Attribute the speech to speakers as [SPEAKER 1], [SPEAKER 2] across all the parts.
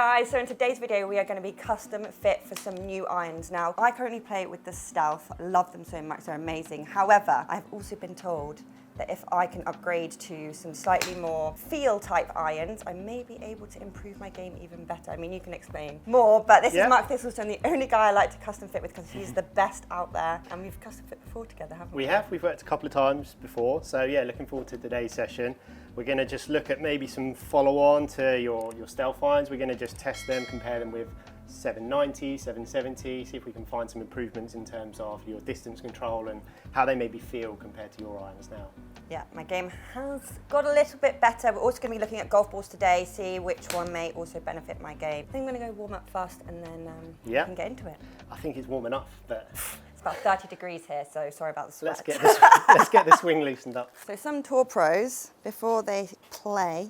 [SPEAKER 1] guys, so in today's video we are going to be custom fit for some new irons. Now, I currently play with the Stealth, I love them so much, they're amazing. However, I've also been told that if I can upgrade to some slightly more feel type irons, I may be able to improve my game even better. I mean, you can explain more, but this is Mark Thistlestone, the only guy I like to custom fit with because he's the best out there, and we've custom fit before together, haven't we?
[SPEAKER 2] We have, we've worked a couple of times before, so yeah, looking forward to today's session. We're going to just look at maybe some follow-on to your Stealth irons. We're going to just test them, compare them with 790, 770, see if we can find some improvements in terms of your distance control and how they maybe feel compared to your irons now.
[SPEAKER 1] Yeah, my game has got a little bit better. We're also going to be looking at golf balls today, see which one may also benefit my game. I think I'm going to go warm up first and then we can get into it.
[SPEAKER 2] I think it's warm enough, but
[SPEAKER 1] it's about 30 degrees here, so sorry about the sweat.
[SPEAKER 2] Let's get the swing loosened up.
[SPEAKER 1] So some tour pros, before they play,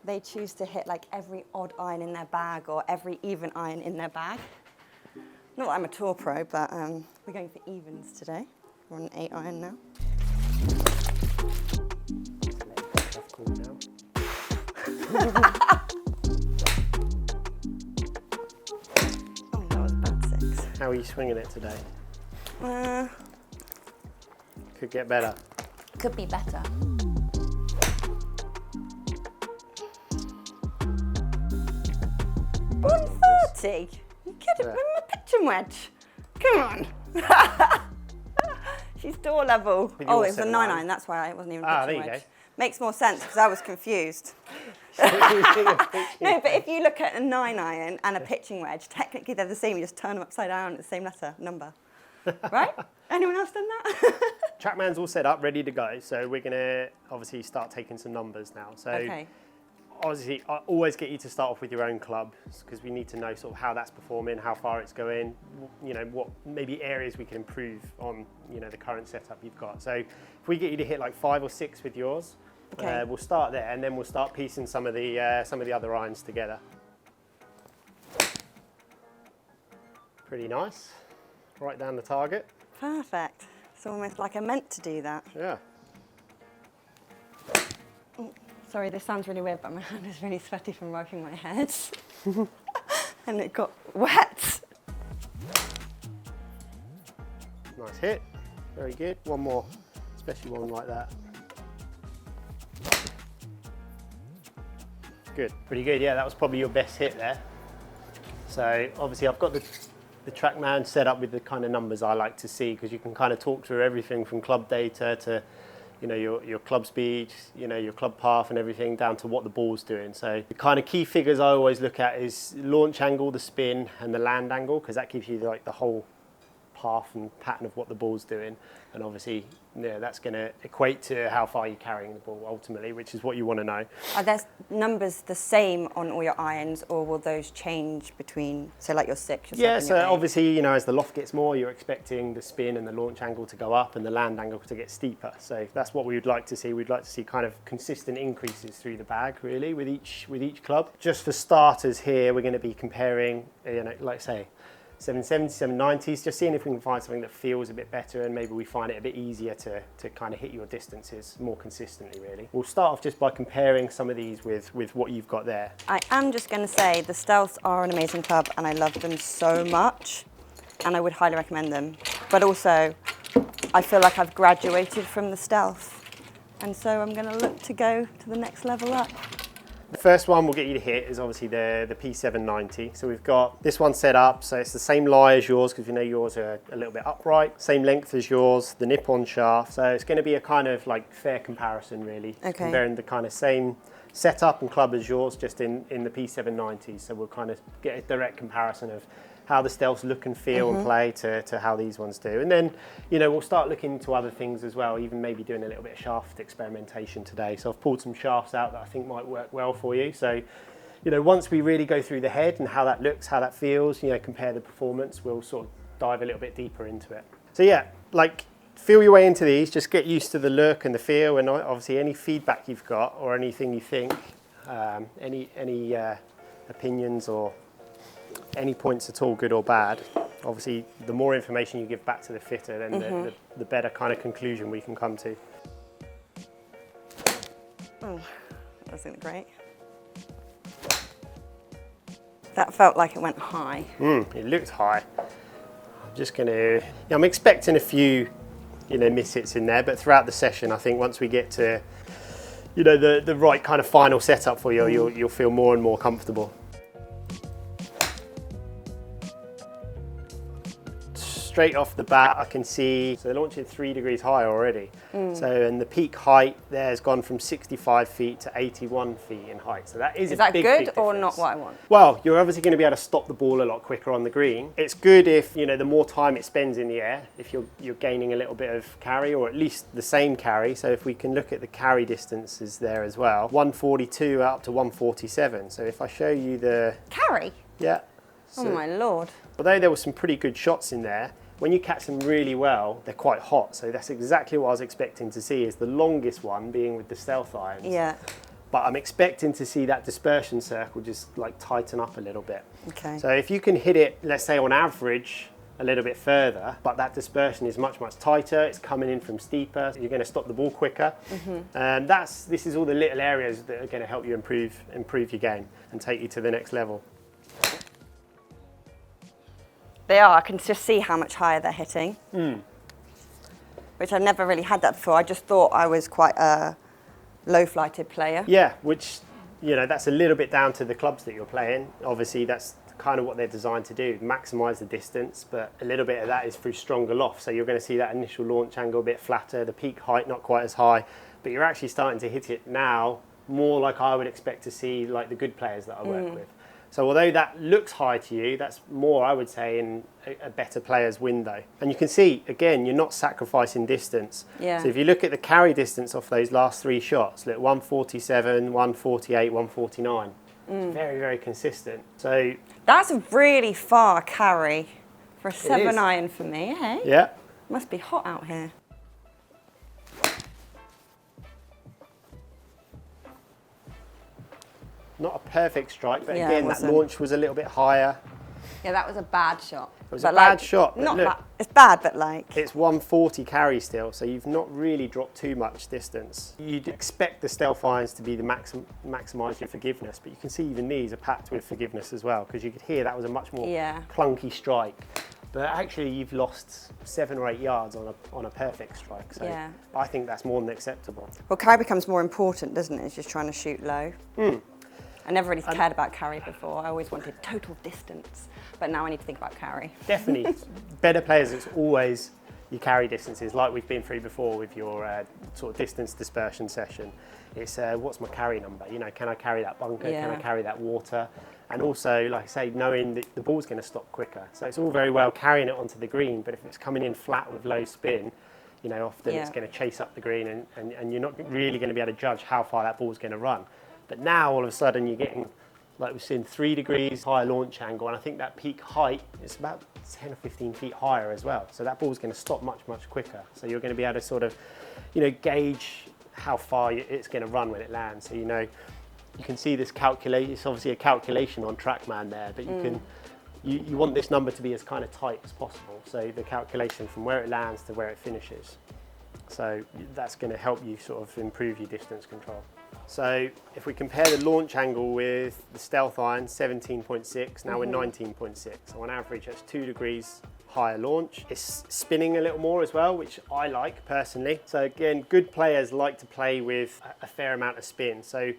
[SPEAKER 1] they choose to hit like every odd iron in their bag or every even iron in their bag. Not that I'm a tour pro, but we're going for evens today. We're on an 8 iron now. Oh, that was a bad 6.
[SPEAKER 2] How are you swinging it today? Could get better.
[SPEAKER 1] Could be better. $130? You kidding me? My pitching wedge. Come on. She's door level. Oh, it was a 9 iron. That's why it wasn't even a pitching wedge.
[SPEAKER 2] There you go.
[SPEAKER 1] Makes more sense because I was confused. No, but if you look at a 9 iron and a pitching wedge, technically they're the same. You just turn them upside down at the same number. Right? Anyone else done that?
[SPEAKER 2] TrackMan's all set up, ready to go. So we're going to obviously start taking some numbers now. So obviously, I always get you to start off with your own club because we need to know sort of how that's performing, how far it's going, you know, what maybe areas we can improve on, you know, the current setup you've got. So if we get you to hit like 5 or 6 with yours, we'll start there and then we'll start piecing some of the other irons together. Pretty nice. Right down the target.
[SPEAKER 1] Perfect. It's almost like I meant to do that.
[SPEAKER 2] Yeah.
[SPEAKER 1] Oh, sorry, this sounds really weird, but my hand is really sweaty from wiping my head. And it got wet.
[SPEAKER 2] Nice hit. Very good. One more, especially one like that. Good. Pretty good. Yeah, that was probably your best hit there. So obviously I've got the TrackMan set up with the kind of numbers I like to see because you can kind of talk through everything from club data to, you know, your club speed, you know, your club path and everything down to what the ball's doing. So the kind of key figures I always look at is launch angle, the spin and the land angle because that gives you like the whole path and pattern of what the ball's doing. And obviously, yeah, that's going to equate to how far you're carrying the ball ultimately, which is what you want to know.
[SPEAKER 1] Are there numbers the same on all your irons or will those change between, so like your 6, your 7,
[SPEAKER 2] Yeah, so
[SPEAKER 1] your 8?
[SPEAKER 2] obviously, you know, as the loft gets more, you're expecting the spin and the launch angle to go up and the land angle to get steeper. So that's what we would like to see. We'd like to see kind of consistent increases through the bag, really, with each club. Just for starters here, we're going to be comparing, you know, like say, 770s, 790s, just seeing if we can find something that feels a bit better and maybe we find it a bit easier to kind of hit your distances more consistently, really. We'll start off just by comparing some of these with what you've got there.
[SPEAKER 1] I am just going to say the Stealths are an amazing club and I love them so much and I would highly recommend them. But also, I feel like I've graduated from the Stealth and so I'm going to look to go to the next level up.
[SPEAKER 2] The first one we'll get you to hit is obviously the P790. So we've got this one set up, so it's the same lie as yours because you know yours are a little bit upright, same length as yours, the nip-on shaft. So it's going to be a kind of like fair comparison really, comparing the kind of same setup and club as yours just in the P790. So we'll kind of get a direct comparison of how the Stealths look and feel and play to how these ones do. And then, you know, we'll start looking into other things as well, even maybe doing a little bit of shaft experimentation today. So I've pulled some shafts out that I think might work well for you. So, you know, once we really go through the head and how that looks, how that feels, you know, compare the performance, we'll sort of dive a little bit deeper into it. So yeah, like feel your way into these, just get used to the look and the feel and obviously any feedback you've got or anything you think, any opinions or any points at all, good or bad. Obviously, the more information you give back to the fitter, then the better kind of conclusion we can come to.
[SPEAKER 1] Oh, that wasn't great. That felt like it went high.
[SPEAKER 2] It looked high. I'm just going to, I'm expecting a few, miss hits in there, but throughout the session, I think once we get to, the right kind of final setup for you, you'll feel more and more comfortable. Straight off the bat, I can see, so they're launching 3 degrees higher already. So, and the peak height there has gone from 65 feet to 81 feet in height. So that is a
[SPEAKER 1] that
[SPEAKER 2] big,
[SPEAKER 1] good
[SPEAKER 2] big
[SPEAKER 1] or
[SPEAKER 2] difference.
[SPEAKER 1] not what I want?
[SPEAKER 2] Well, you're obviously going to be able to stop the ball a lot quicker on the green. It's good if, the more time it spends in the air, if you're gaining a little bit of carry, or at least the same carry. So if we can look at the carry distances there as well, 142 up to 147. So if I show you the...
[SPEAKER 1] Carry?
[SPEAKER 2] Yeah.
[SPEAKER 1] Oh my Lord.
[SPEAKER 2] Although there were some pretty good shots in there, when you catch them really well, they're quite hot. So that's exactly what I was expecting to see, is the longest one being with the stealth irons.
[SPEAKER 1] Yeah.
[SPEAKER 2] But I'm expecting to see that dispersion circle just like tighten up a little bit.
[SPEAKER 1] Okay.
[SPEAKER 2] So if you can hit it, let's say on average, a little bit further, but that dispersion is much, much tighter, it's coming in from steeper, you're going to stop the ball quicker. And this is all the little areas that are going to help you improve your game and take you to the next level.
[SPEAKER 1] They are. I can just see how much higher they're hitting. Which I've never really had that before. I just thought I was quite a low-flighted player.
[SPEAKER 2] Yeah, which, that's a little bit down to the clubs that you're playing. Obviously, that's kind of what they're designed to do, maximise the distance, but a little bit of that is through stronger loft. So you're going to see that initial launch angle a bit flatter, the peak height not quite as high, but you're actually starting to hit it now more like I would expect to see like the good players that I work with. So although that looks high to you, that's more, I would say, in a better player's window. And you can see, again, you're not sacrificing distance.
[SPEAKER 1] Yeah.
[SPEAKER 2] So if you look at the carry distance off those last 3 shots, look, 147, 148, 149. It's very, very consistent. So
[SPEAKER 1] that's a really far carry for a
[SPEAKER 2] is.
[SPEAKER 1] 7-iron for me, eh?
[SPEAKER 2] yeah.
[SPEAKER 1] Must be hot out here.
[SPEAKER 2] Not a perfect strike, but
[SPEAKER 1] Yeah,
[SPEAKER 2] again,
[SPEAKER 1] it
[SPEAKER 2] that
[SPEAKER 1] wasn't.
[SPEAKER 2] launch was a little bit higher.
[SPEAKER 1] Yeah, that was a bad shot.
[SPEAKER 2] It was a bad shot, but
[SPEAKER 1] Not
[SPEAKER 2] look,
[SPEAKER 1] bad. It's bad, but like...
[SPEAKER 2] it's 140 carry still, so you've not really dropped too much distance. You'd expect the stealth irons to be the maximise your forgiveness, but you can see even these are packed with forgiveness as well, because you could hear that was a much more clunky strike. But actually, you've lost 7 or 8 yards on a perfect strike, so
[SPEAKER 1] Yeah.
[SPEAKER 2] I think that's more than acceptable.
[SPEAKER 1] Well, carry becomes more important, doesn't it? It's just trying to shoot low. I never really cared about carry before. I always wanted total distance, but now I need to think about carry.
[SPEAKER 2] Definitely, better players, it's always your carry distances, like we've been through before with your sort of distance dispersion session. It's what's my carry number? Can I carry that bunker?
[SPEAKER 1] Yeah.
[SPEAKER 2] Can I carry that water? And also, like I say, knowing that the ball's going to stop quicker. So it's all very well carrying it onto the green, but if it's coming in flat with low spin, often it's going to chase up the green, and you're not really going to be able to judge how far that ball's going to run. But now, all of a sudden, you're getting, like we've seen, 3 degrees higher launch angle, and I think that peak height is about 10 or 15 feet higher as well. So that ball's going to stop much, much quicker. So you're going to be able to sort of, gauge how far it's going to run when it lands. So, you can see this calculate. It's obviously a calculation on TrackMan there, but you want this number to be as kind of tight as possible. So the calculation from where it lands to where it finishes. So that's going to help you sort of improve your distance control. So if we compare the launch angle with the stealth iron, 17.6, now we're 19.6. So on average, that's 2 degrees higher launch. It's spinning a little more as well, which I like personally. So again, good players like to play with a fair amount of spin. So,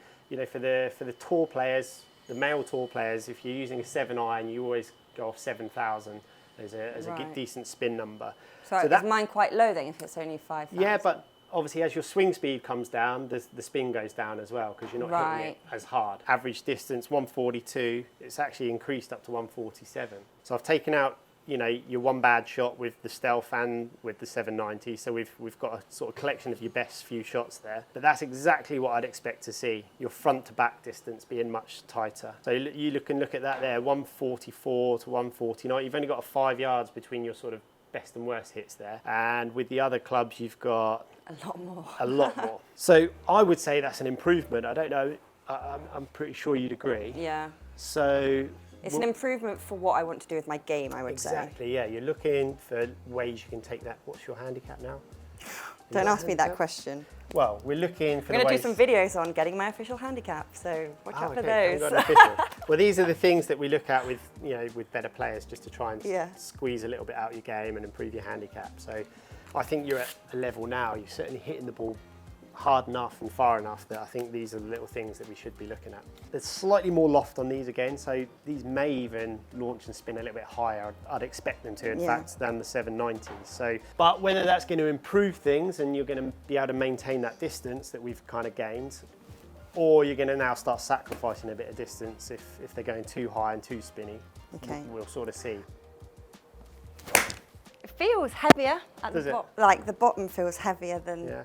[SPEAKER 2] for the tour players, the male tour players, if you're using a 7-iron, you always go off 7,000 as a decent spin number.
[SPEAKER 1] So is mine quite low then if it's only 5,000?
[SPEAKER 2] Yeah, but obviously as your swing speed comes down, the spin goes down as well, because you're not hitting it as hard. Average distance 142, it's actually increased up to 147. So I've taken out your one bad shot with the stealth and with the 790, so we've got a sort of collection of your best few shots there. But that's exactly what I'd expect to see, your front to back distance being much tighter. So you can look at that there, 144 to 149. You've only got 5 yards between your sort of best and worst hits there, and with the other clubs you've got a lot more. So I would say that's an improvement. I don't know, I'm pretty sure you'd agree.
[SPEAKER 1] Yeah.
[SPEAKER 2] So
[SPEAKER 1] it's an improvement for what I want to do with my game, I would say.
[SPEAKER 2] Exactly, yeah. You're looking for ways you can take that. What's your handicap now?
[SPEAKER 1] Don't ask me that question.
[SPEAKER 2] Well, we're looking for
[SPEAKER 1] I'm going to do some videos on getting my official handicap, so watch out for
[SPEAKER 2] okay.
[SPEAKER 1] those.
[SPEAKER 2] Well, these are the things that we look at with, with better players, just to try and
[SPEAKER 1] Yeah.
[SPEAKER 2] squeeze a little bit out of your game and improve your handicap. So I think you're at a level now, you're certainly hitting the ball hard enough and far enough that I think these are the little things that we should be looking at. There's slightly more loft on these again, so these may even launch and spin a little bit higher. I'd expect them to, in fact, than the 790s. So, but whether that's going to improve things and you're going to be able to maintain that distance that we've kind of gained, or you're going to now start sacrificing a bit of distance if they're going too high and too spinny.
[SPEAKER 1] Okay.
[SPEAKER 2] We'll sort of see.
[SPEAKER 1] It feels heavier at the bottom. Like the bottom feels heavier than.
[SPEAKER 2] Yeah.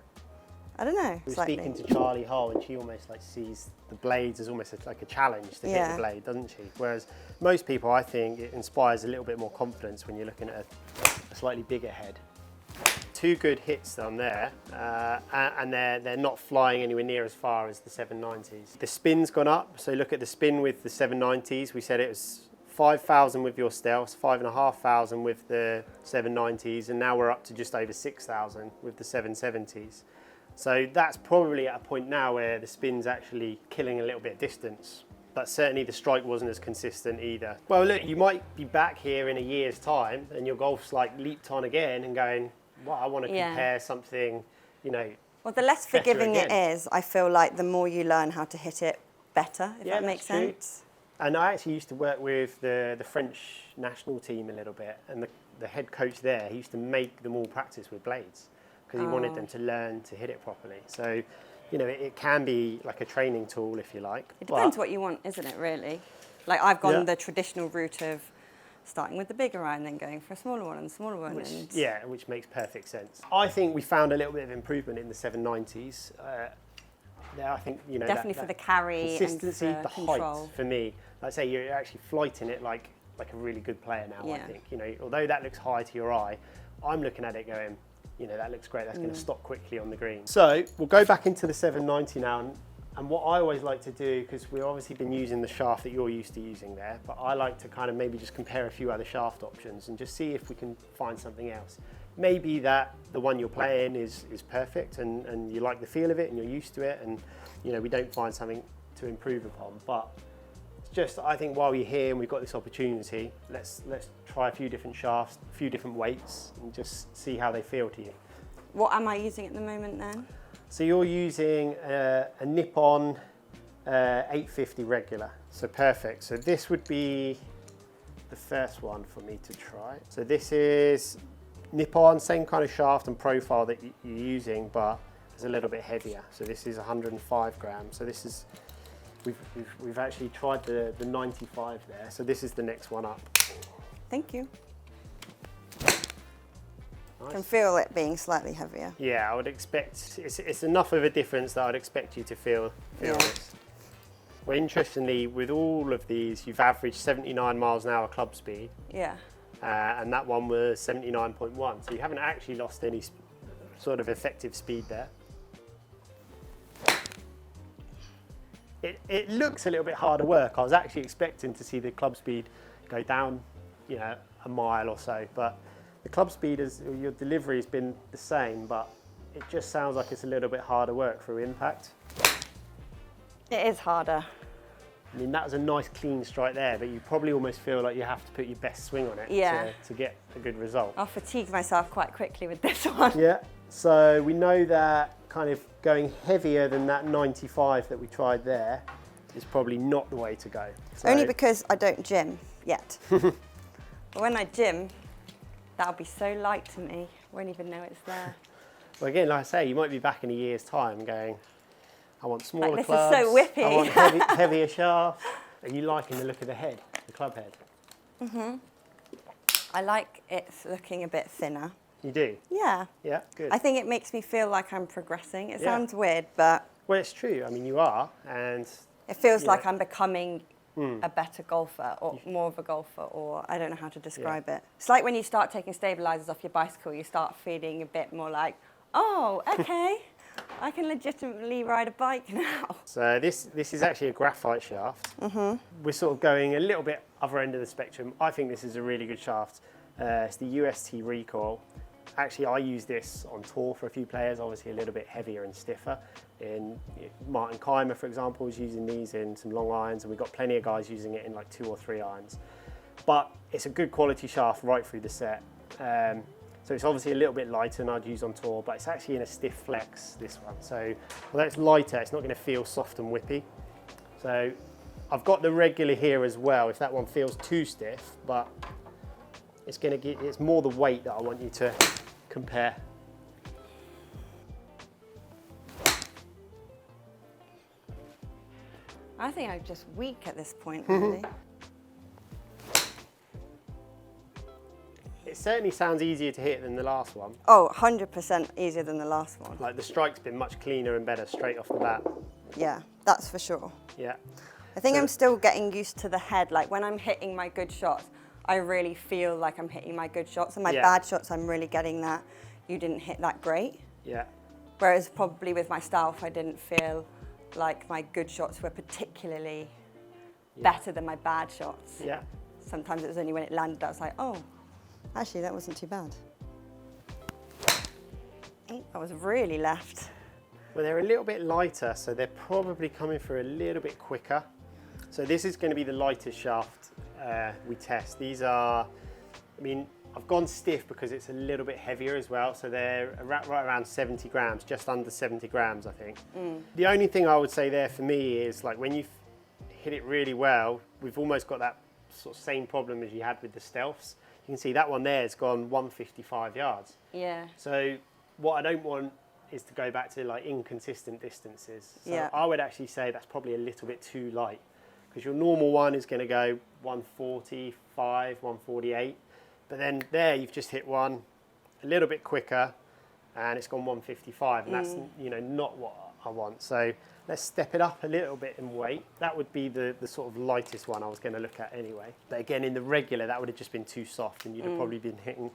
[SPEAKER 1] I don't know.
[SPEAKER 2] We were speaking to Charlie Hull, and she almost like sees the blades as almost like a challenge to hit the blade, doesn't she? Whereas most people, I think, it inspires a little bit more confidence when you're looking at a slightly bigger head. Two good hits on there, and they're not flying anywhere near as far as the 790s. The spin's gone up, so look at the spin with the 790s. We said it was 5,000 with your stealths, 5,500 with the 790s, and now we're up to just over 6,000 with the 770s. So that's probably at a point now where the spin's actually killing a little bit of distance, but certainly the strike wasn't as consistent either. Well, look, you might be back here in a year's time and your golf's like leaped on again and going, well, I want to compare something,
[SPEAKER 1] Well, the less forgiving it is, I feel like the more you learn how to hit it better, if that makes sense.
[SPEAKER 2] And I actually used to work with the French national team a little bit, and the head coach there, he used to make them all practice with blades, because he wanted them to learn to hit it properly. So, it can be like a training tool, if you like.
[SPEAKER 1] It depends what you want, isn't it, really? Like, I've gone the traditional route of starting with the bigger iron, then going for a smaller one and smaller one.
[SPEAKER 2] Which makes perfect sense. I think we found a little bit of improvement in the 790s. I think,
[SPEAKER 1] definitely for the carry
[SPEAKER 2] consistency,
[SPEAKER 1] and
[SPEAKER 2] the
[SPEAKER 1] control.
[SPEAKER 2] height, for me. Like I say, you're actually flighting it like a really good player now, I think. Although that looks high to your eye, I'm looking at it going, that looks great, that's going to stop quickly on the green. So we'll go back into the 790 now, and what I always like to do, because we've obviously been using the shaft that you're used to using there, but I like to kind of maybe just compare a few other shaft options and just see if we can find something else. Maybe that the one you're playing is perfect and you like the feel of it and you're used to it, and we don't find something to improve upon. But it's just, I think while you're here and we've got this opportunity, let's try a few different shafts, a few different weights, and just see how they feel to you.
[SPEAKER 1] What am I using at the moment then?
[SPEAKER 2] So you're using a Nippon 850 regular, so perfect. So this would be the first one for me to try. So this is Nippon, same kind of shaft and profile that you're using, but it's a little bit heavier. So this is 105 grams. So this is, we've actually tried the 95 there. So this is the next one up.
[SPEAKER 1] Thank you.
[SPEAKER 2] Nice.
[SPEAKER 1] Can feel it being slightly heavier.
[SPEAKER 2] Yeah, I would expect, it's enough of a difference that I'd expect you to feel this. Well, interestingly, with all of these, you've averaged 79 miles an hour club speed.
[SPEAKER 1] Yeah.
[SPEAKER 2] And that one was 79.1. So you haven't actually lost any sort of effective speed there. It looks a little bit harder work. I was actually expecting to see the club speed go down, a mile or so, but the club speed, your delivery has been the same, but it just sounds like it's a little bit harder work through impact.
[SPEAKER 1] It is harder.
[SPEAKER 2] I mean, that was a nice clean strike there, but you probably almost feel like you have to put your best swing on it to get a good result.
[SPEAKER 1] I'll fatigue myself quite quickly with this one.
[SPEAKER 2] Yeah, so we know that kind of going heavier than that 95 that we tried there is probably not the way to go. So,
[SPEAKER 1] only because I don't gym yet. But when I gym, that'll be so light to me, I won't even know it's there.
[SPEAKER 2] Well, again, like I say, you might be back in a year's time going, I want smaller
[SPEAKER 1] this
[SPEAKER 2] clubs,
[SPEAKER 1] is so whippy.
[SPEAKER 2] I want heavier shafts. Are you liking the look of the head, the club head?
[SPEAKER 1] Mm-hmm. I like it looking a bit thinner.
[SPEAKER 2] You do?
[SPEAKER 1] Yeah.
[SPEAKER 2] Yeah, good.
[SPEAKER 1] I think it makes me feel like I'm progressing. It sounds weird, but...
[SPEAKER 2] Well, it's true. I mean, you are, and...
[SPEAKER 1] It feels like I'm becoming a better golfer, or more of a golfer, or I don't know how to describe it. It's like when you start taking stabilizers off your bicycle, you start feeling a bit more like, oh, okay. I can legitimately ride a bike now. So
[SPEAKER 2] this is actually a graphite shaft. Mm-hmm. We're sort of going a little bit other end of the spectrum. I think this is a really good shaft. It's the UST Recoil. Actually, I use this on tour for a few players, obviously a little bit heavier and stiffer. Martin Keimer, for example, is using these in some long irons, and we've got plenty of guys using it in like 2 or 3 irons. But it's a good quality shaft right through the set. So it's obviously a little bit lighter than I'd use on tour, but it's actually in a stiff flex, this one. So although it's lighter, it's not going to feel soft and whippy. So I've got the regular here as well, if that one feels too stiff, but it's more the weight that I want you to compare.
[SPEAKER 1] I think I'm just weak at this point, really.
[SPEAKER 2] It certainly sounds easier to hit than the last one.
[SPEAKER 1] Oh, 100% easier than the last one.
[SPEAKER 2] Like the strike's been much cleaner and better straight off the bat.
[SPEAKER 1] Yeah, that's for sure.
[SPEAKER 2] Yeah.
[SPEAKER 1] I think I'm still getting used to the head. Like when I'm hitting my good shots, I really feel like I'm hitting my good shots, and my bad shots, I'm really getting that you didn't hit that great.
[SPEAKER 2] Yeah.
[SPEAKER 1] Whereas probably with my Stealth, I didn't feel like my good shots were particularly better than my bad shots.
[SPEAKER 2] Yeah.
[SPEAKER 1] Sometimes it was only when it landed I was like, oh, actually that wasn't too bad. I was really left.
[SPEAKER 2] Well, they're a little bit lighter, so they're probably coming through a little bit quicker. So this is going to be the lightest shaft we test. These are, I mean, I've gone stiff because it's a little bit heavier as well. So they're right around 70 grams, just under 70 grams, I think. The only thing I would say there for me is like when you hit it really well, we've almost got that sort of same problem as you had with the Stealths. You can see that one there has gone 155 yards.
[SPEAKER 1] Yeah.
[SPEAKER 2] So what I don't want is to go back to like inconsistent distances. So
[SPEAKER 1] Yeah.
[SPEAKER 2] I would actually say that's probably a little bit too light, because your normal one is going to go 145, 148, but then there you've just hit one a little bit quicker and it's gone 155, and that's not what I want. So let's step it up a little bit in weight. That would be the sort of lightest one I was going to look at anyway. But again, in the regular, that would have just been too soft, and you'd have probably been hitting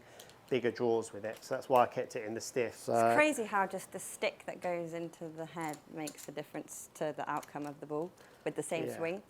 [SPEAKER 2] bigger draws with it. So that's why I kept it in the stiff. So
[SPEAKER 1] It's crazy how just the stick that goes into the head makes a difference to the outcome of the ball with the same swing.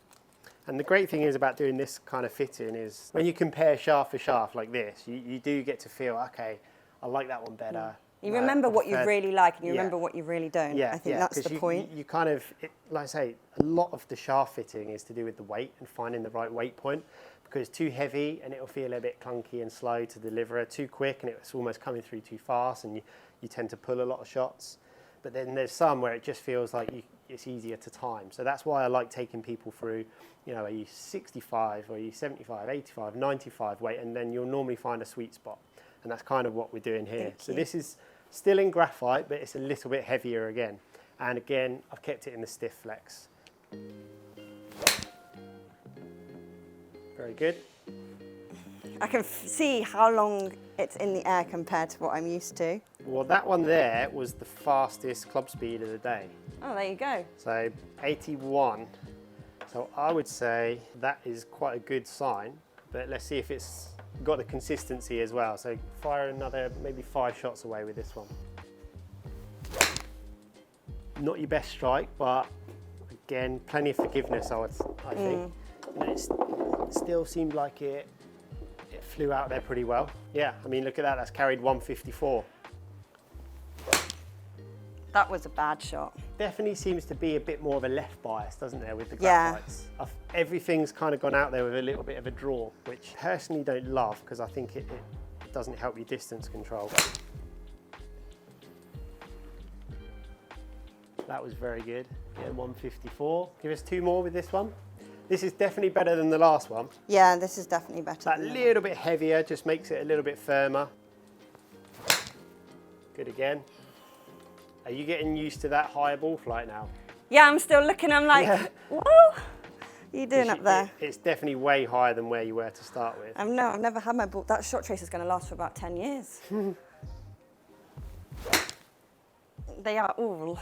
[SPEAKER 2] And the great thing is about doing this kind of fitting is when you compare shaft for shaft like this, you do get to feel, okay, I like that one better.
[SPEAKER 1] You remember what you really like, and you remember what you really don't.
[SPEAKER 2] Yeah,
[SPEAKER 1] I think that's the point.
[SPEAKER 2] You kind of, like I say, a lot of the shaft fitting is to do with the weight and finding the right weight point, because too heavy and it'll feel a bit clunky and slow to deliver, too quick and it's almost coming through too fast, and you tend to pull a lot of shots. But then there's some where it just feels like it's easier to time. So that's why I like taking people through, are you 65, or are you 75, 85, 95 weight, and then you'll normally find a sweet spot. And that's kind of what we're doing here. So this is still in graphite, but it's a little bit heavier again. And again, I've kept it in the stiff flex. Very good.
[SPEAKER 1] I can see how long it's in the air compared to what I'm used to.
[SPEAKER 2] Well, that one there was the fastest club speed of the day.
[SPEAKER 1] Oh, there you go.
[SPEAKER 2] So 81. So I would say that is quite a good sign, but let's see if it's got the consistency as well. So fire another maybe 5 shots away with this one. Not your best strike, but again, plenty of forgiveness, I think. And it still seemed like it flew out there pretty well. Yeah, I mean, look at that, that's carried 154.
[SPEAKER 1] That was a bad shot.
[SPEAKER 2] Definitely seems to be a bit more of a left bias, doesn't there, with the graphites? Everything's kind of gone out there with a little bit of a draw, which I personally don't love, because I think it doesn't help your distance control. That was very good. Yeah, 154. Give us 2 more with this one. This is definitely better than the last one.
[SPEAKER 1] Yeah, this is definitely better.
[SPEAKER 2] That little bit heavier just makes it a little bit firmer. Good again. Are you getting used to that higher ball flight now?
[SPEAKER 1] Yeah, I'm still looking, I'm like, whoa, what are you doing up there?
[SPEAKER 2] It's definitely way higher than where you were to start with.
[SPEAKER 1] No, I've never had my ball. That shot trace is going to last for about 10 years. They are all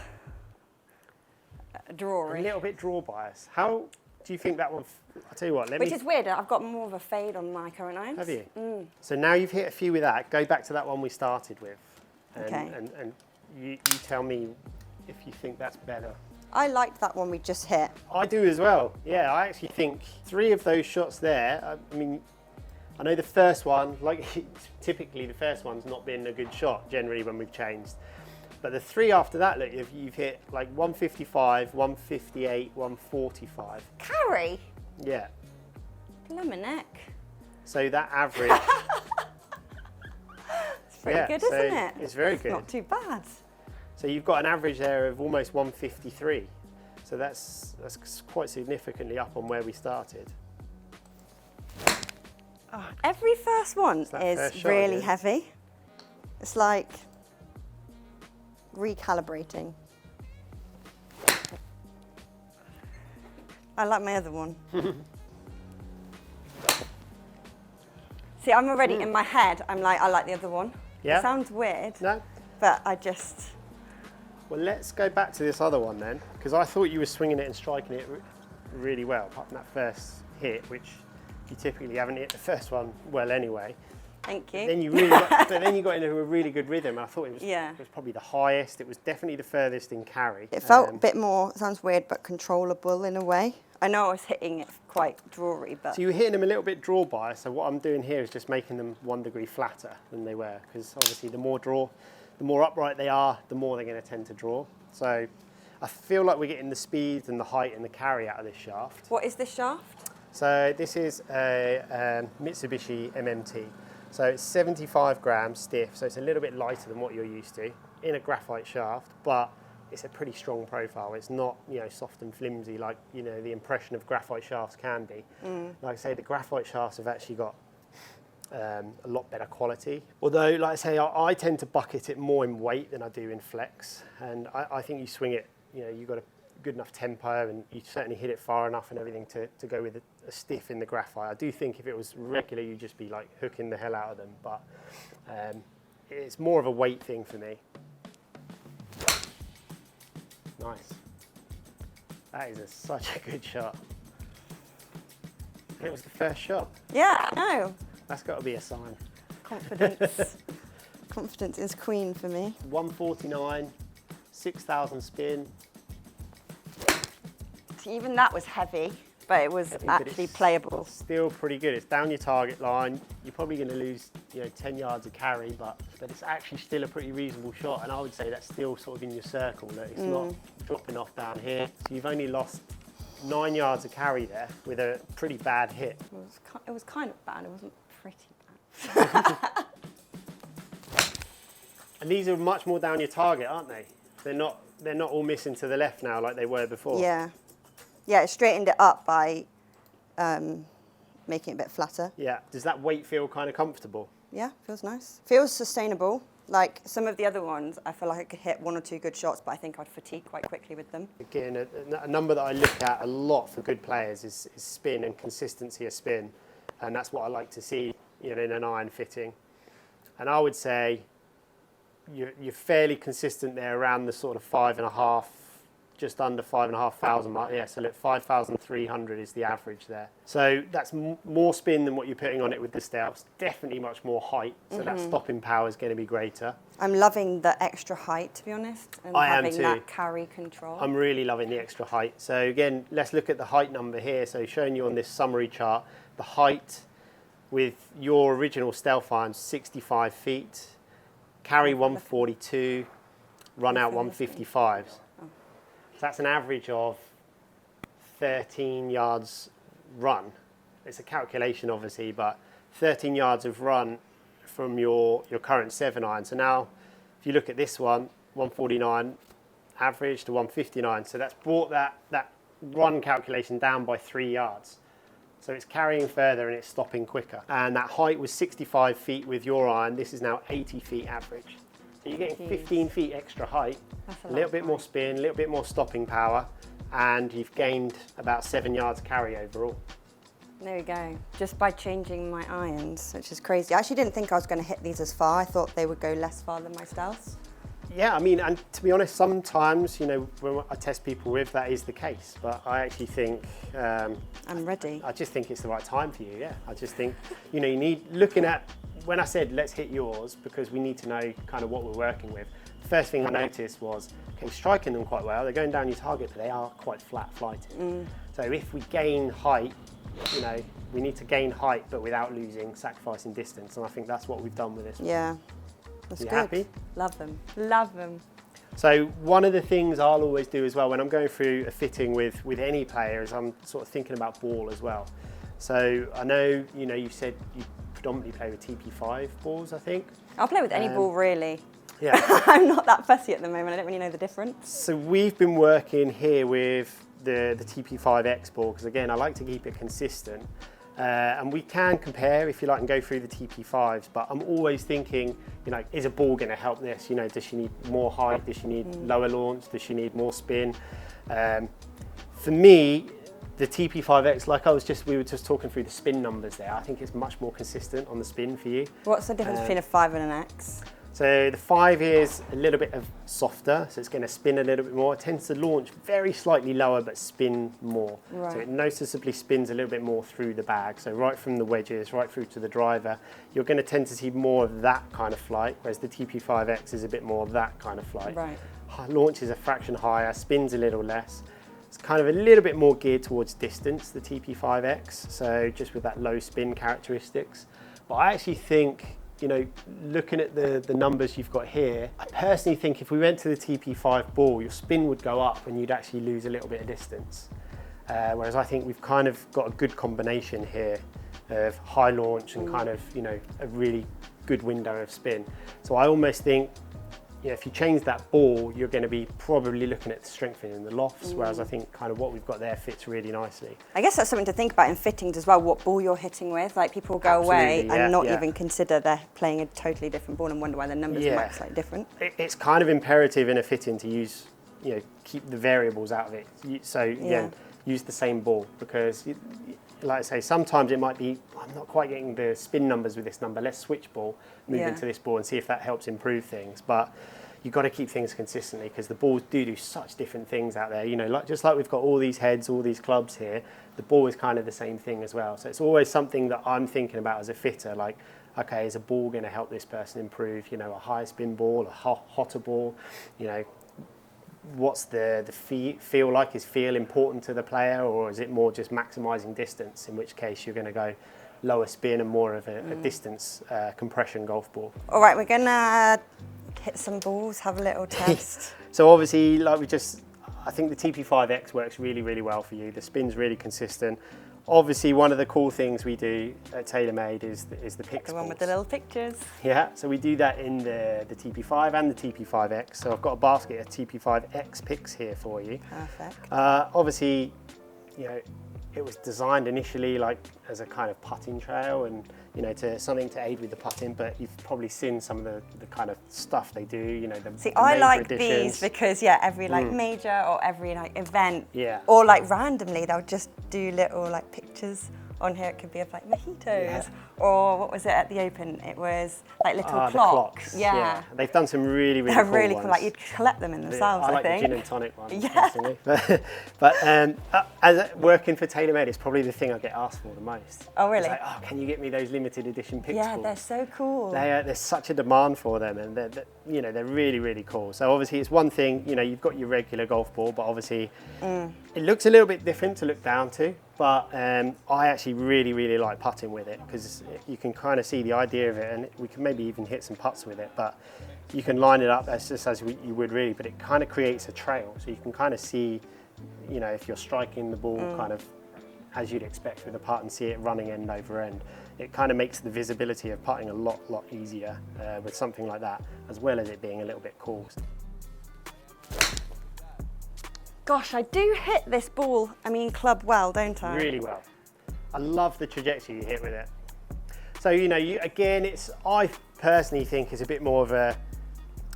[SPEAKER 1] drawery.
[SPEAKER 2] A little bit draw bias. How do you think that one, I'll tell you what,
[SPEAKER 1] Which is weird, I've got more of a fade on my current irons.
[SPEAKER 2] Have you? So now you've hit a few with that, go back to that one we started with. And you tell me if you think that's better.
[SPEAKER 1] I liked that one we just hit.
[SPEAKER 2] I do as well. Yeah, I actually think 3 of those shots there, I mean, I know the first one, like typically the first one's not been a good shot generally when we've changed. But the 3 after that, look, you've hit like 155, 158, 145.
[SPEAKER 1] Carry?
[SPEAKER 2] Yeah.
[SPEAKER 1] Blimey neck.
[SPEAKER 2] So that average.
[SPEAKER 1] It's pretty good, isn't it?
[SPEAKER 2] It's very good.
[SPEAKER 1] Not too bad.
[SPEAKER 2] So you've got an average there of almost 153. So that's quite significantly up on where we started.
[SPEAKER 1] Oh, every first one is really heavy. It's like recalibrating. I like my other one. See, I'm already in my head, I'm like, I like the other one.
[SPEAKER 2] Yeah.
[SPEAKER 1] It sounds weird.
[SPEAKER 2] No?
[SPEAKER 1] But I just...
[SPEAKER 2] Well, let's go back to this other one then, because I thought you were swinging it and striking it really well, apart from that first hit, which you typically haven't hit the first one well anyway.
[SPEAKER 1] Thank you.
[SPEAKER 2] But then you really got, but then you got into a really good rhythm. I thought it was probably the highest. It was definitely the furthest in carry.
[SPEAKER 1] It felt a bit more, sounds weird, but controllable in a way. I know I was hitting it quite drawy, but...
[SPEAKER 2] So you were hitting them a little bit draw bias, so what I'm doing here is just making them 1 degree flatter than they were, because obviously the more upright they are, the more they're going to tend to draw. So I feel like we're getting the speed and the height and the carry out of this shaft.
[SPEAKER 1] What is this shaft?
[SPEAKER 2] So this is a Mitsubishi MMT. So it's 75 grams stiff, so it's a little bit lighter than what you're used to in a graphite shaft, but it's a pretty strong profile. It's not, soft and flimsy like, the impression of graphite shafts can be. Like I say, the graphite shafts have actually got a lot better quality. Although, like I say, I tend to bucket it more in weight than I do in flex. And I think you swing it, you've got a good enough tempo and you certainly hit it far enough and everything to go with a stiff in the graphite. I do think if it was regular, you'd just be like hooking the hell out of them. But it's more of a weight thing for me. Nice. That is such a good shot. It was the first shot.
[SPEAKER 1] Yeah, I know.
[SPEAKER 2] That's got to be a sign.
[SPEAKER 1] Confidence. Confidence is queen for me.
[SPEAKER 2] 149, 6,000 spin.
[SPEAKER 1] See, even that was heavy, but it was actually playable.
[SPEAKER 2] Still pretty good. It's down your target line. You're probably going to lose, 10 yards of carry, but it's actually still a pretty reasonable shot. And I would say that's still sort of in your circle. That it's not dropping off down here. So you've only lost 9 yards of carry there with a pretty bad hit.
[SPEAKER 1] It was kind of bad. It wasn't pretty bad.
[SPEAKER 2] And these are much more down your target, aren't they? They're not all missing to the left now like they were before.
[SPEAKER 1] Yeah. Yeah, it straightened it up by making it a bit flatter.
[SPEAKER 2] Yeah. Does that weight feel kind of comfortable?
[SPEAKER 1] Yeah, feels nice. Feels sustainable. Like some of the other ones, I feel like I could hit 1 or 2 good shots, but I think I'd fatigue quite quickly with them. Again,
[SPEAKER 2] a number that I look at a lot for good players is spin and consistency of spin. And that's what I like to see, in an iron fitting. And I would say you're fairly consistent there around the sort of 5.5, just under 5,500 mark. Yeah, so look, 5,300 is the average there. So that's more spin than what you're putting on it with the stealths. Definitely much more height, so that stopping power is going to be greater.
[SPEAKER 1] I'm loving the extra height, to be honest, and having that carry control.
[SPEAKER 2] I'm really loving the extra height. So again, let's look at the height number here. So showing you on this summary chart, the height with your original stealth irons, 65 feet, carry 142, run out 155s. So that's an average of 13 yards run. It's a calculation, obviously, but 13 yards of run from your current 7 iron. So now, if you look at this one, 149 average to 159. So that's brought that run calculation down by 3 yards. So it's carrying further and it's stopping quicker. And that height was 65 feet with your iron. This is now 80 feet average. So you're getting 15 feet extra height, a little bit more spin, a little bit more stopping power, and you've gained about 7 yards carry overall.
[SPEAKER 1] There we go. Just by changing my irons, which is crazy. I actually didn't think I was going to hit these as far. I thought they would go less far than my stealths.
[SPEAKER 2] Yeah, I mean, and to be honest, sometimes, when I test people with, that is the case. But I actually think...
[SPEAKER 1] I'm ready.
[SPEAKER 2] I just think it's the right time for you, yeah. I just think, you need, looking at, when I said let's hit yours, because we need to know kind of what we're working with, the first thing I noticed was, okay, striking them quite well, they're going down your target, but they are quite flat flighting. So if we gain height you know, we need to gain height, but without sacrificing distance. And I think that's what we've done with this one.
[SPEAKER 1] Yeah, that's good.
[SPEAKER 2] Happy?
[SPEAKER 1] Love them, love them.
[SPEAKER 2] So one of the things I'll always do as well when I'm going through a fitting with any player is I'm sort of thinking about ball as well. So I know, you know, you said you predominantly play with TP5 balls, I think.
[SPEAKER 1] I'll play with any ball, really.
[SPEAKER 2] Yeah.
[SPEAKER 1] I'm not that fussy at the moment. I don't really know the difference.
[SPEAKER 2] So we've been working here with the TP5X ball, because again, I like to keep it consistent. And we can compare, if you like, and go through the TP5s, but I'm always thinking, you know, is a ball going to help this? You know, does she need more height? Does she need lower launch? Does she need more spin? For me, the TP5X, like we were just talking through the spin numbers there, I think it's much more consistent on the spin for you.
[SPEAKER 1] What's the difference between a 5 and an X?
[SPEAKER 2] So the 5 is a little bit of softer, so it's going to spin a little bit more. It tends to launch very slightly lower, but spin more.
[SPEAKER 1] Right.
[SPEAKER 2] So it noticeably spins a little bit more through the bag. So right from the wedges, right through to the driver, you're going to tend to see more of that kind of flight, whereas the TP5X is a bit more of that kind of flight.
[SPEAKER 1] Right.
[SPEAKER 2] Launch is a fraction higher, spins a little less. It's kind of a little bit more geared towards distance, the TP5X, so just with that low spin characteristics. But I actually think, you know, looking at the numbers you've got here, I personally think if we went to the TP5 ball, your spin would go up and you'd actually lose a little bit of distance. Whereas I think we've kind of got a good combination here of high launch and kind of, you know, a really good window of spin. So I almost think, you know, if you change that ball, you're going to be probably looking at strengthening the lofts, whereas I think kind of what we've got there fits really nicely.
[SPEAKER 1] I guess that's something to think about in fittings as well, what ball you're hitting with. Like people will go away and not even consider they're playing a totally different ball and wonder why the numbers might be slightly different.
[SPEAKER 2] It's kind of imperative in a fitting to use, you know, keep the variables out of it. So use the same ball, because like I say, sometimes it might be, I'm not quite getting the spin numbers with this number, let's switch ball, move into this ball and see if that helps improve things. But you've got to keep things consistently, because the balls do such different things out there. You know, just like we've got all these heads, all these clubs here, the ball is kind of the same thing as well. So it's always something that I'm thinking about as a fitter, like, okay, is a ball going to help this person improve, you know, a high spin ball, a hotter ball, you know, what's the feel like? Is feel important to the player, or is it more just maximising distance, in which case you're going to go lower spin and more of a distance compression golf ball.
[SPEAKER 1] All right, we're going to hit some balls, have a little test.
[SPEAKER 2] So obviously, like I think the TP5X works really, really well for you. The spin's really consistent. Obviously, one of the cool things we do at TaylorMade is the picks.
[SPEAKER 1] The one with the little pictures.
[SPEAKER 2] Yeah, so we do that in the TP5 and the TP5X. So I've got a basket of TP5X picks here for you.
[SPEAKER 1] Perfect.
[SPEAKER 2] Obviously, you know, it was designed initially like as a kind of putting trail and, you know, to something to aid with the putting, but you've probably seen some of the kind of stuff they do, you know, the
[SPEAKER 1] I like
[SPEAKER 2] editions.
[SPEAKER 1] these because, every like major or every like event,
[SPEAKER 2] Yeah.
[SPEAKER 1] or like randomly, they'll just do little like pictures on here. It could be of like mojitos, or what was it at the Open? It was like little clocks.
[SPEAKER 2] The clocks.
[SPEAKER 1] Yeah.
[SPEAKER 2] They've done some really, really
[SPEAKER 1] They're
[SPEAKER 2] cool
[SPEAKER 1] really
[SPEAKER 2] ones.
[SPEAKER 1] cool. Like you'd collect them in themselves,
[SPEAKER 2] I like
[SPEAKER 1] think.
[SPEAKER 2] the gin and tonic ones,
[SPEAKER 1] Yeah.
[SPEAKER 2] personally. But as working for TaylorMade, it's probably the thing I get asked for the most.
[SPEAKER 1] Oh, really?
[SPEAKER 2] It's like, oh, can you get me those limited edition picks?
[SPEAKER 1] Yeah, they're so cool.
[SPEAKER 2] There's such a demand for them, and you know, they're really, really cool. So obviously, it's one thing, you know, you've got your regular golf ball, but obviously, it looks a little bit different to look down to. But I actually really, really like putting with it, because you can kind of see the idea of it, and we can maybe even hit some putts with it. But you can line it up as you would really, but it kind of creates a trail, so you can kind of see, you know, if you're striking the ball kind of as you'd expect with a putt and see it running end over end. It kind of makes the visibility of putting a lot easier with something like that, as well as it being a little bit cool.
[SPEAKER 1] Gosh, I do hit this ball, club well, don't I?
[SPEAKER 2] Really well. I love the trajectory you hit with it. So, you know, I personally think it's a bit more of a,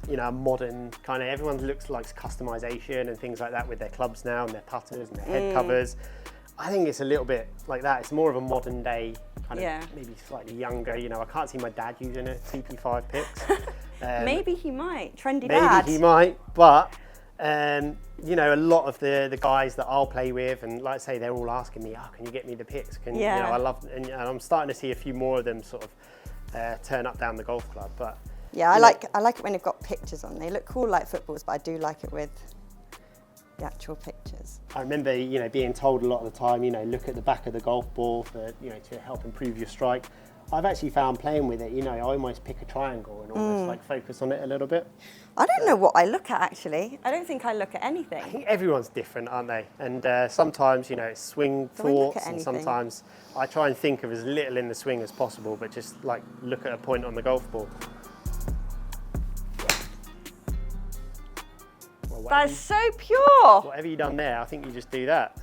[SPEAKER 2] you know, a modern kind of, everyone likes customization and things like that with their clubs now and their putters and their head covers. I think it's a little bit like that. It's more of a modern day kind of, maybe slightly younger. You know, I can't see my dad using a TP5 picks.
[SPEAKER 1] Maybe he might, trendy dad.
[SPEAKER 2] Maybe he might, but you know, a lot of the guys that I'll play with, and like I say, they're all asking me, oh, can you get me the picks? You know, I love, and I'm starting to see a few more of them sort of turn up down the golf club. But
[SPEAKER 1] yeah, I like it when they've got pictures on. They look cool like footballs, but I do like it with the actual pictures.
[SPEAKER 2] I remember, you know, being told a lot of the time, you know, look at the back of the golf ball for, you know, to help improve your strike. I've actually found playing with it, you know, I almost pick a triangle and almost like focus on it a little bit.
[SPEAKER 1] I don't know what I look at actually. I don't think I look at
[SPEAKER 2] I
[SPEAKER 1] anything.
[SPEAKER 2] think everyone's different, aren't they? And sometimes, you know, it's swing
[SPEAKER 1] Do I look
[SPEAKER 2] thoughts,
[SPEAKER 1] at
[SPEAKER 2] and
[SPEAKER 1] anything?
[SPEAKER 2] sometimes I try and think of as little in the swing as possible, but just like look at a point on the golf ball. Well,
[SPEAKER 1] That is so pure.
[SPEAKER 2] whatever you done there, I think you just do that.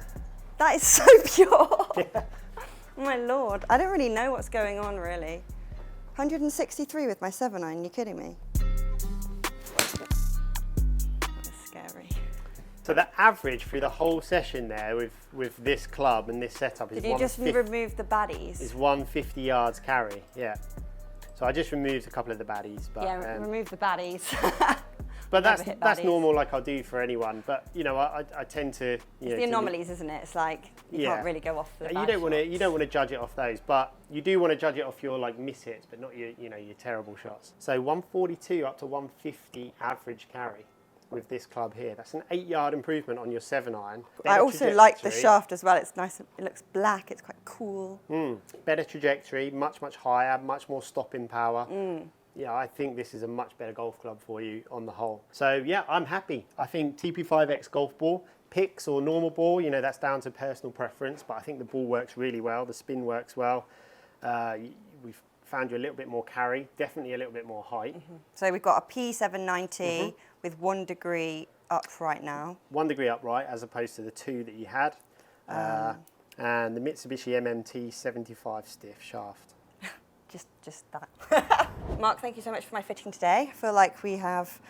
[SPEAKER 1] That is so pure. Oh my Lord, I don't really know what's going on really. 163 with my 7-iron, you kidding me? That's scary.
[SPEAKER 2] So the average through the whole session there with this club and this setup is
[SPEAKER 1] Did you just remove the baddies?
[SPEAKER 2] is 150 yards carry, yeah. So I just removed a couple of the baddies, but
[SPEAKER 1] Yeah, remove the baddies.
[SPEAKER 2] but
[SPEAKER 1] Never hit
[SPEAKER 2] that's
[SPEAKER 1] baddies.
[SPEAKER 2] normal, like I'll do for anyone. But you know, I tend to
[SPEAKER 1] It's the anomalies, isn't it? It's like you can't really go off the bad
[SPEAKER 2] You don't want
[SPEAKER 1] shots.
[SPEAKER 2] to judge it off those, but you do want to judge it off your like miss hits, but not your your terrible shots. So 142 up to 150 average carry with this club here. That's an 8-yard improvement on your 7-iron.
[SPEAKER 1] I also like the shaft as well. It's nice. It looks black. It's quite cool.
[SPEAKER 2] Better trajectory, much higher, much more stopping power. Yeah, I think this is a much better golf club for you on the whole. So yeah, I'm happy. I think TP5X golf ball, picks or normal ball, you know, that's down to personal preference, but I think the ball works really well, the spin works well. We've found you a little bit more carry, definitely a little bit more height.
[SPEAKER 1] So we've got a P790 with 1 degree up right now.
[SPEAKER 2] 1 degree upright as opposed to the 2 that you had. And the Mitsubishi MMT 75 stiff shaft.
[SPEAKER 1] Just that. Mark, thank you so much for my fitting today. I feel like we have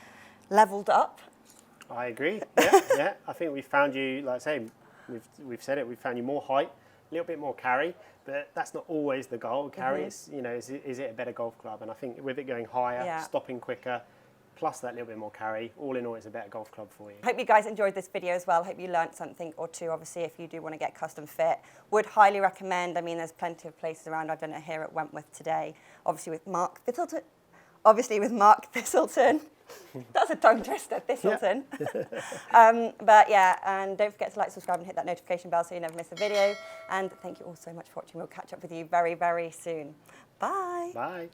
[SPEAKER 1] leveled up.
[SPEAKER 2] I agree. Yeah. I think we found you, like I say, we've said it. We found you more height, a little bit more carry, but that's not always the goal. Carry is, you know, is it a better golf club? And I think with it going higher, stopping quicker, plus that little bit more carry, all in all, it's a better golf club for you.
[SPEAKER 1] Hope you guys enjoyed this video as well. Hope you learnt something or two. Obviously, if you do want to get custom fit, would highly recommend. I mean, there's plenty of places around. I've done it here at Wentworth today. Obviously with Mark Thistleton. That's a tongue twister, Thistleton. But yeah, and don't forget to like, subscribe and hit that notification bell so you never miss a video. And thank you all so much for watching. We'll catch up with you very, very soon. Bye.
[SPEAKER 2] Bye.